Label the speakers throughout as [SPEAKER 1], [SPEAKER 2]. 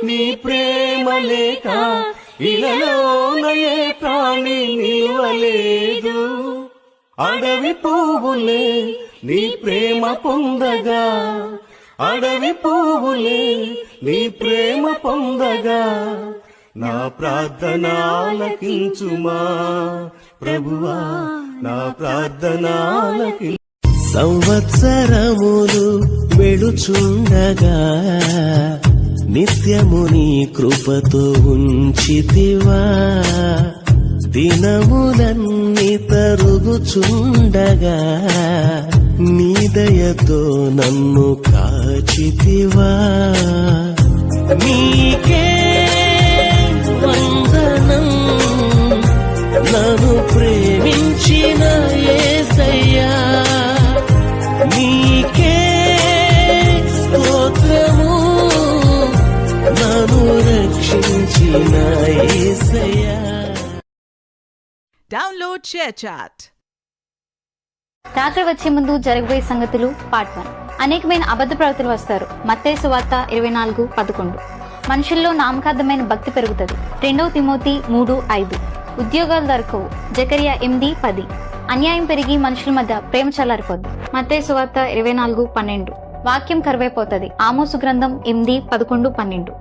[SPEAKER 1] నీ ప్రేమ లేక ఇలలోనయే ప్రాణి నిలువలేదు. అడవి పువ్వులే నీ ప్రేమ పొందగా, అడవి పువ్వులే నీ ప్రేమ పొందగా, నా ప్రార్థన ఆలకించుమా ప్రభువా, నా ప్రార్థన ఆలకించు.
[SPEAKER 2] సంవత్సరములు వెళుచుండగా నిత్యము నీ కృపతో ఉంచితివా, దినములన్నీ తరుగుచుండగా నీ దయతో నన్ను కాచితివా. నీకే వందనం నన్ను ప్రేమించిన యేసయ్యా, నీకే స్తోత్రము నన్ను రక్షించిన యేసయ్యా.
[SPEAKER 3] Download share chat.
[SPEAKER 4] రాత్రి వచ్చే ముందు జరగబోయే సంగతులు పార్ట్ 1. అనేకమైన అబద్ధ ప్రవక్తలు వస్తారు. మత్తయి సువార్త 24:11. మనుషుల్లో నామకార్థమైన భక్తి పెరుగుతుంది. 2 తిమోతి 3:5. ఉద్యోగాలు దొరకవు. జకరియా 8:10. అన్యాయం పెరిగి మనుషుల మధ్య ప్రేమ చల్లారిపోద్ది. మత్తయి సువార్త 24:12. వాక్యం కరువైపోతుంది. ఆమోసు గ్రంథం 8:11-12.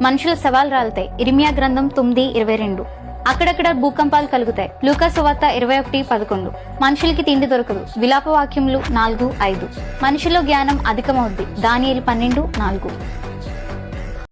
[SPEAKER 4] మనుషుల సవాలు రాలుతాయి. ఇర్మియా గ్రంథం 9:22. అక్కడక్కడ భూకంపాలు కలుగుతాయి. లూకా సువార్త 21:11. మనుషులకి తిండి దొరకదు. విలాప వాక్యములు 4:5. మనిషిలో జ్ఞానం అధికమవుద్ది. దానియేలు 12:4.